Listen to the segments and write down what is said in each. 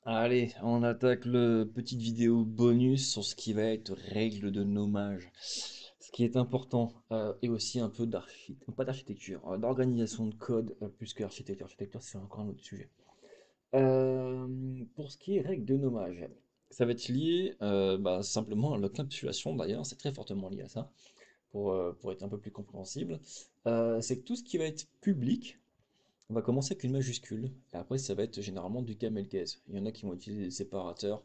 Allez, on attaque le petite vidéo bonus sur ce qui va être règles de nommage. Ce qui est important, et aussi un peu pas d'architecture, d'organisation de code, plus que architecture. Architecture, c'est encore un autre sujet. Pour ce qui est règles de nommage, ça va être lié simplement à l'encapsulation d'ailleurs, c'est très fortement lié à ça, pour être un peu plus compréhensible. C'est que tout ce qui va être public, on va commencer avec une majuscule, et après ça va être généralement du camel case. Il y en a qui vont utiliser des séparateurs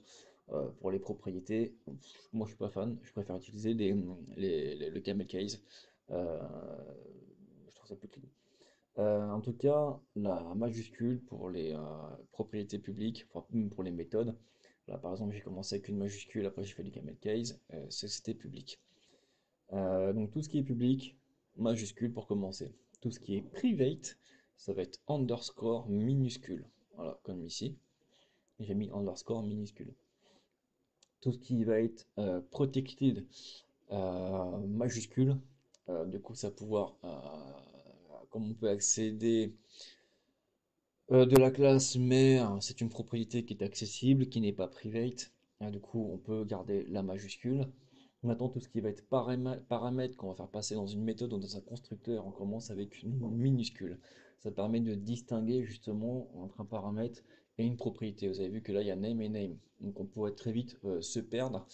pour les propriétés. Moi je suis pas fan, je préfère utiliser le camel case. Euh, je trouve ça plus clean. En tout cas, la majuscule pour les propriétés publiques, enfin même pour les méthodes. Là par exemple j'ai commencé avec une majuscule, après j'ai fait du camel case, c'était public. Donc tout ce qui est public, majuscule pour commencer. Tout ce qui est private, ça va être underscore minuscule. Voilà, comme ici, j'ai mis underscore minuscule. Tout ce qui va être protected, majuscule, du coup ça va pouvoir, comme on peut accéder de la classe, mais c'est une propriété qui est accessible, qui n'est pas private. Du coup, on peut garder la majuscule. Maintenant, tout ce qui va être paramètre qu'on va faire passer dans une méthode ou dans un constructeur, on commence avec une minuscule. Ça permet de distinguer justement entre un paramètre et une propriété. Vous avez vu que là, il y a name et name. Donc, on pourrait très vite se perdre.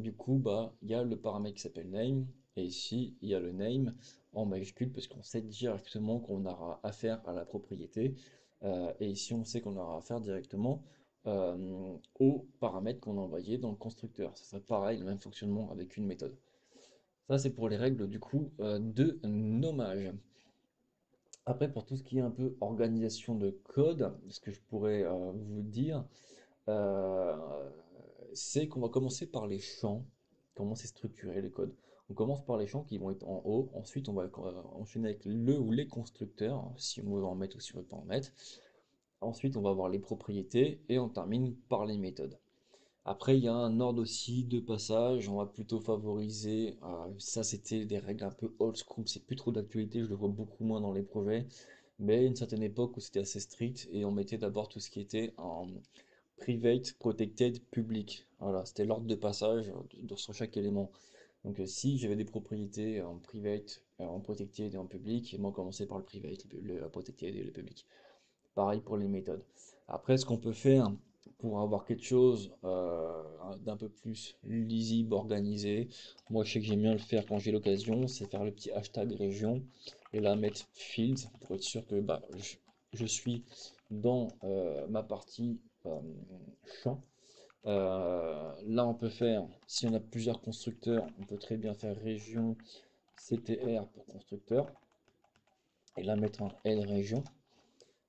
Du coup, il y a le paramètre qui s'appelle name. Et ici, il y a le name en majuscule parce qu'on sait directement qu'on aura affaire à la propriété. Et ici, on sait qu'on aura affaire directement aux paramètres qu'on a envoyés dans le constructeur. Ça serait pareil, le même fonctionnement avec une méthode. Ça, c'est pour les règles du coup de nommage. Après, pour tout ce qui est un peu organisation de code, ce que je pourrais vous dire, euh, c'est qu'on va commencer par les champs, comment c'est structuré les codes. On commence par les champs qui vont être en haut, ensuite on va enchaîner avec le ou les constructeurs, si on veut en mettre ou si on veut pas en mettre. Ensuite, on va voir les propriétés et on termine par les méthodes. Après, il y a un ordre aussi de passage. On va plutôt favoriser. Ça, c'était des règles un peu old school. C'est plus trop d'actualité. Je le vois beaucoup moins dans les projets. Mais une certaine époque où c'était assez strict et on mettait d'abord tout ce qui était en private, protected, public. Voilà, c'était l'ordre de passage sur chaque élément. Donc, si j'avais des propriétés en private, en protected et en public, moi, on commençait par le private, le protected et le public. Pareil pour les méthodes. Après, ce qu'on peut faire pour avoir quelque chose d'un peu plus lisible, organisé, moi je sais que j'aime bien le faire quand j'ai l'occasion, c'est faire le petit hashtag région et là mettre fields pour être sûr que je suis dans ma partie champ. Là, on peut faire, si on a plusieurs constructeurs, on peut très bien faire région CTR pour constructeur et là mettre un L région.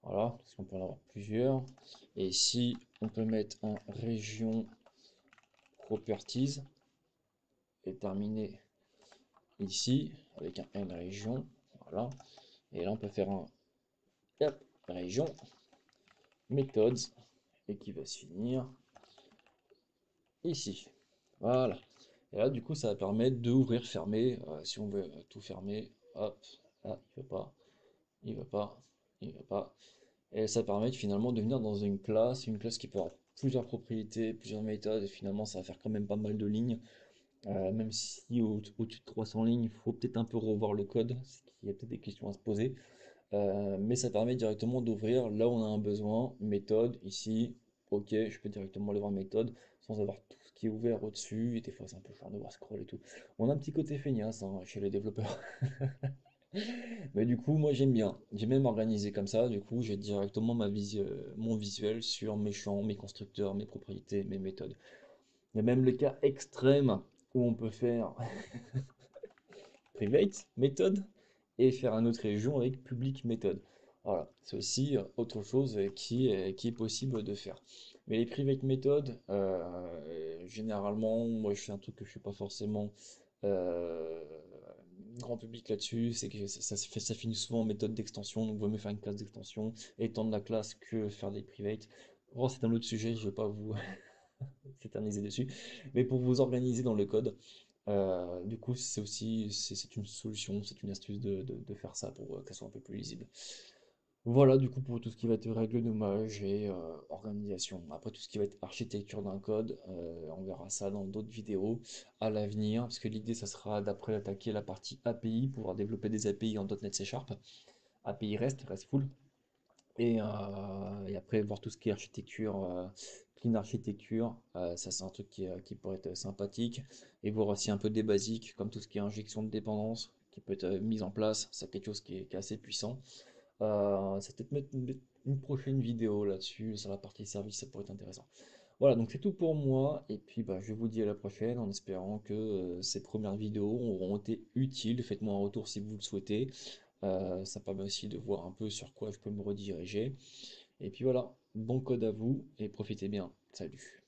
Voilà, parce qu'on peut en avoir plusieurs. Et ici, on peut mettre un région properties et terminer ici avec un N région. Voilà. Et là, on peut faire un hop, région methods et qui va se finir ici. Voilà. Et là, du coup, ça va permettre d'ouvrir, fermer. Si on veut tout fermer, hop, ah, il ne veut pas, il ne veut pas, il ne veut pas. Et ça permet finalement de venir dans une classe qui peut avoir plusieurs propriétés, plusieurs méthodes, et finalement ça va faire quand même pas mal de lignes. Même si au-dessus de 300 lignes, il faut peut-être un peu revoir le code, il y a peut-être des questions à se poser. Mais ça permet directement d'ouvrir là où on a un besoin, méthode, ici, ok, je peux directement aller voir méthode sans avoir tout ce qui est ouvert au-dessus, et des fois c'est un peu chiant de voir scroll et tout. On a un petit côté feignasse hein, chez les développeurs. Mais du coup, moi j'aime bien. J'ai même organisé comme ça. Du coup, j'ai directement mon visuel sur mes champs, mes constructeurs, mes propriétés, mes méthodes. Il y a même le cas extrême où on peut faire private méthode et faire une autre région avec public méthode. Voilà, c'est aussi autre chose qui est possible de faire. Mais les private méthodes, généralement, moi je fais un truc que je ne fais pas forcément euh, grand public là-dessus, c'est que ça finit souvent en méthode d'extension, donc vaut mieux faire une classe d'extension, étendre la classe que faire des privates. Bon, c'est un autre sujet, je ne vais pas vous s'éterniser dessus, mais pour vous organiser dans le code, du coup, c'est une solution, c'est une astuce de faire ça pour que ça soit un peu plus lisible. Voilà, du coup, pour tout ce qui va être règles de mage et organisation. Après, tout ce qui va être architecture d'un code, on verra ça dans d'autres vidéos à l'avenir, parce que l'idée, ça sera d'après attaquer la partie API, pouvoir développer des API en .NET C Sharp, API REST, RESTful, et après voir tout ce qui est architecture, clean architecture, ça c'est un truc qui pourrait être sympathique, et voir aussi un peu des basiques, comme tout ce qui est injection de dépendance, qui peut être mis en place, c'est quelque chose qui est assez puissant. C'est peut-être mettre une prochaine vidéo là-dessus, sur la partie service, ça pourrait être intéressant. Voilà, donc c'est tout pour moi, et puis bah, je vous dis à la prochaine en espérant que ces premières vidéos auront été utiles. Faites-moi un retour si vous le souhaitez. Ça permet aussi de voir un peu sur quoi je peux me rediriger. Et puis voilà, bon code à vous et profitez bien. Salut.